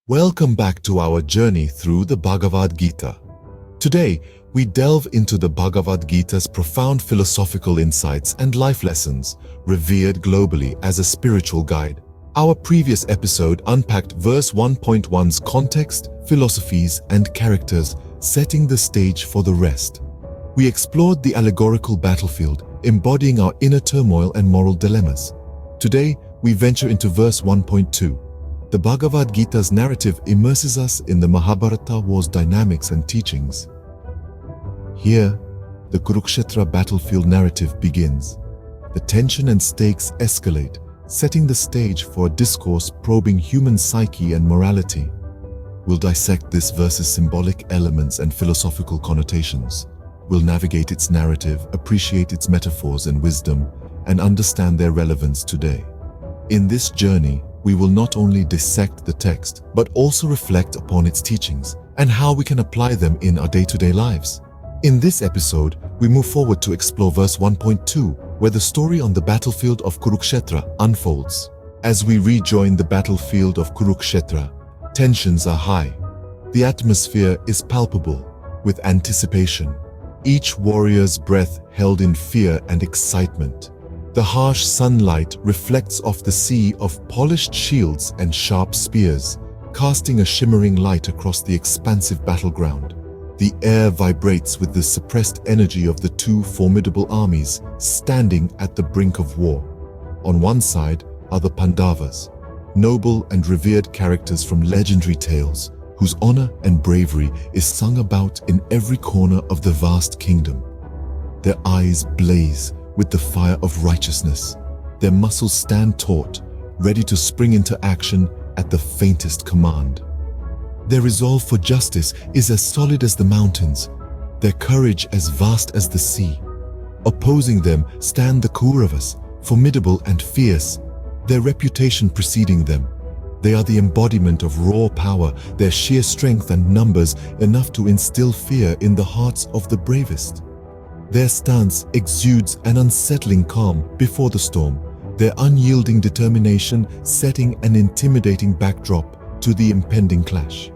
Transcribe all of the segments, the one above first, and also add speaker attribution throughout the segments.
Speaker 1: Welcome back to our journey through the Bhagavad Gita. Today, we delve into the Bhagavad Gita's profound philosophical insights and life lessons, revered globally as a spiritual guide. Our previous episode unpacked verse 1.1's context, philosophies, and characters, setting the stage for the rest. We explored the allegorical battlefield, embodying our inner turmoil and moral dilemmas. Today, we venture into verse 1.2. The Bhagavad Gita's narrative immerses us in the Mahabharata war's dynamics and teachings. Here, the Kurukshetra battlefield narrative begins. The tension and stakes escalate, setting the stage for a discourse probing human psyche and morality. We'll dissect this verse's symbolic elements and philosophical connotations. We'll navigate its narrative, appreciate its metaphors and wisdom, and understand their relevance today. In this journey, we will not only dissect the text, but also reflect upon its teachings and how we can apply them in our day-to-day lives. In this episode, we move forward to explore verse 1.2, where the story on the battlefield of Kurukshetra unfolds. As we rejoin the battlefield of Kurukshetra, tensions are high. The atmosphere is palpable, with anticipation. Each warrior's breath held in fear and excitement. The harsh sunlight reflects off the sea of polished shields and sharp spears, casting a shimmering light across the expansive battleground. The air vibrates with the suppressed energy of the two formidable armies standing at the brink of war. On one side are the Pandavas, noble and revered characters from legendary tales, whose honor and bravery is sung about in every corner of the vast kingdom. Their eyes blaze with the fire of righteousness. Their muscles stand taut, ready to spring into action at the faintest command. Their resolve for justice is as solid as the mountains, their courage as vast as the sea. Opposing them stand the Kauravas, formidable and fierce, their reputation preceding them. They are the embodiment of raw power, their sheer strength and numbers enough to instill fear in the hearts of the bravest. Their stance exudes an unsettling calm before the storm, their unyielding determination setting an intimidating backdrop to the impending clash.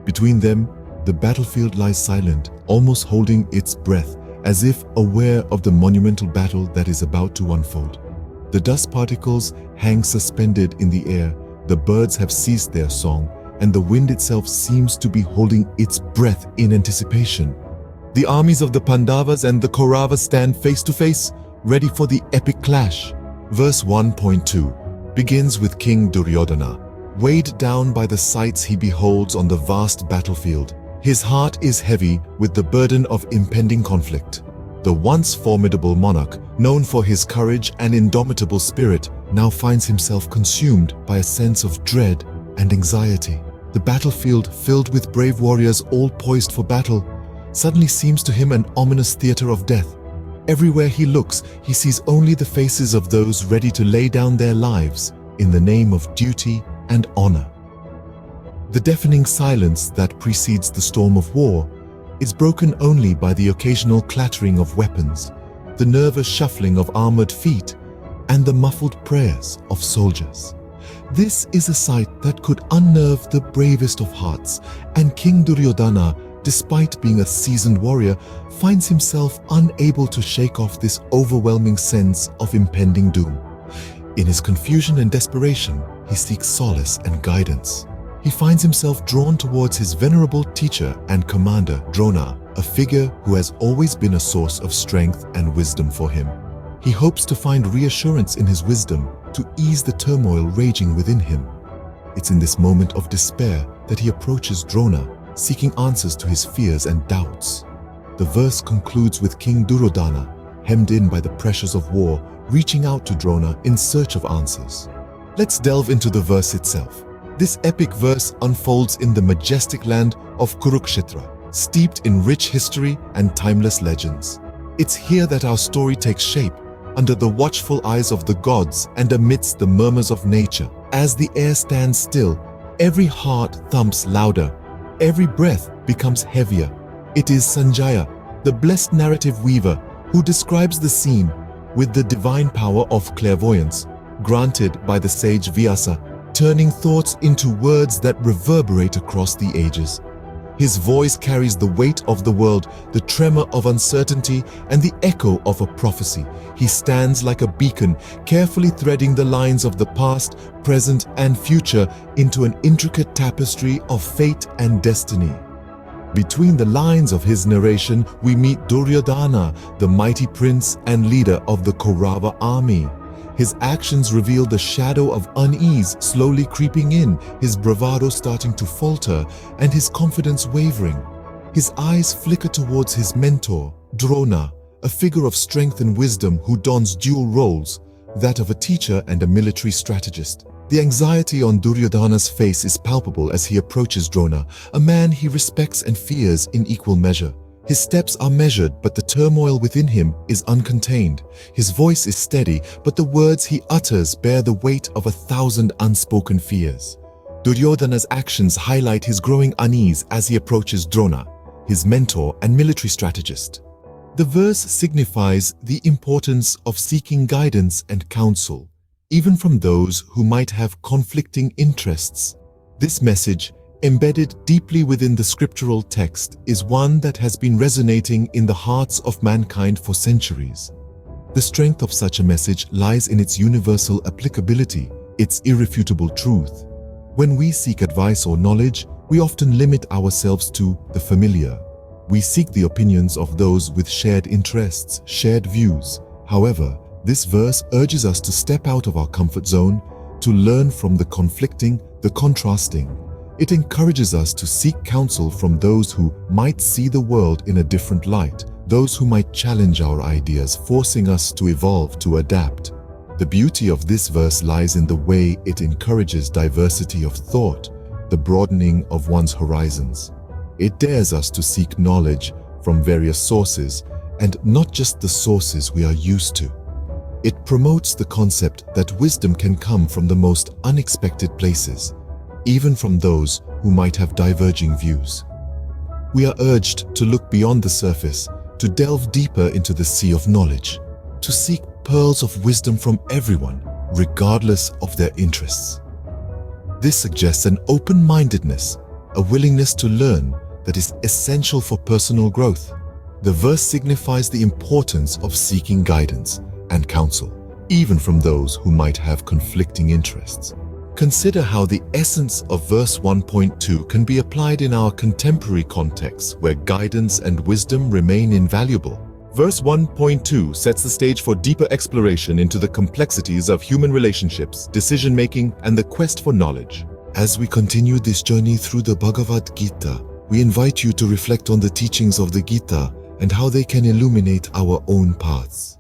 Speaker 1: Between them, the battlefield lies silent, almost holding its breath, as if aware of the monumental battle that is about to unfold. The dust particles hang suspended in the air, the birds have ceased their song, and the wind itself seems to be holding its breath in anticipation. The armies of the Pandavas and the Kauravas stand face to face, ready for the epic clash. Verse 1.2 begins with King Duryodhana, weighed down by the sights he beholds on the vast battlefield. His heart is heavy with the burden of impending conflict. The once formidable monarch, known for his courage and indomitable spirit, now finds himself consumed by a sense of dread and anxiety. The battlefield, filled with brave warriors all poised for battle, suddenly seems to him an ominous theater of death. Everywhere he looks, he sees only the faces of those ready to lay down their lives in the name of duty and honor. The deafening silence that precedes the storm of war is broken only by the occasional clattering of weapons, the nervous shuffling of armored feet, and the muffled prayers of soldiers. This is a sight that could unnerve the bravest of hearts, and King Duryodhana, despite being a seasoned warrior, finds himself unable to shake off this overwhelming sense of impending doom. In his confusion and desperation, he seeks solace and guidance. He finds himself drawn towards his venerable teacher and commander, Drona, a figure who has always been a source of strength and wisdom for him. He hopes to find reassurance in his wisdom to ease the turmoil raging within him. It's in this moment of despair that he approaches Drona, seeking answers to his fears and doubts. The verse concludes with King Duryodhana, hemmed in by the pressures of war, reaching out to Drona in search of answers. Let's delve into the verse itself. This epic verse unfolds in the majestic land of Kurukshetra, steeped in rich history and timeless legends. It's here that our story takes shape, under the watchful eyes of the gods and amidst the murmurs of nature. As the air stands still, every heart thumps louder, every breath becomes heavier. It is Sanjaya, the blessed narrative weaver, who describes the scene with the divine power of clairvoyance, granted by the sage Vyasa, turning thoughts into words that reverberate across the ages. His voice carries the weight of the world, the tremor of uncertainty, and the echo of a prophecy. He stands like a beacon, carefully threading the lines of the past, present, and future into an intricate tapestry of fate and destiny. Between the lines of his narration, we meet Duryodhana, the mighty prince and leader of the Kaurava army. His actions reveal the shadow of unease slowly creeping in, his bravado starting to falter, and his confidence wavering. His eyes flicker towards his mentor, Drona, a figure of strength and wisdom who dons dual roles, that of a teacher and a military strategist. The anxiety on Duryodhana's face is palpable as he approaches Drona, a man he respects and fears in equal measure. His steps are measured, but the turmoil within him is uncontained. His voice is steady, but the words he utters bear the weight of 1,000 unspoken fears. Duryodhana's actions highlight his growing unease as he approaches Drona, his mentor and military strategist. The verse signifies the importance of seeking guidance and counsel, even from those who might have conflicting interests. This message, embedded deeply within the scriptural text, is one that has been resonating in the hearts of mankind for centuries. The strength of such a message lies in its universal applicability, its irrefutable truth. When we seek advice or knowledge, we often limit ourselves to the familiar. We seek the opinions of those with shared interests, shared views. However, this verse urges us to step out of our comfort zone, to learn from the conflicting, the contrasting. It encourages us to seek counsel from those who might see the world in a different light, those who might challenge our ideas, forcing us to evolve, to adapt. The beauty of this verse lies in the way it encourages diversity of thought, the broadening of one's horizons. It dares us to seek knowledge from various sources, and not just the sources we are used to. It promotes the concept that wisdom can come from the most unexpected places, even from those who might have diverging views. We are urged to look beyond the surface, to delve deeper into the sea of knowledge, to seek pearls of wisdom from everyone, regardless of their interests. This suggests an open-mindedness, a willingness to learn that is essential for personal growth. The verse signifies the importance of seeking guidance and counsel, even from those who might have conflicting interests. Consider how the essence of verse 1.2 can be applied in our contemporary context, where guidance and wisdom remain invaluable. Verse 1.2 sets the stage for deeper exploration into the complexities of human relationships, decision-making, and the quest for knowledge. As we continue this journey through the Bhagavad Gita, we invite you to reflect on the teachings of the Gita and how they can illuminate our own paths.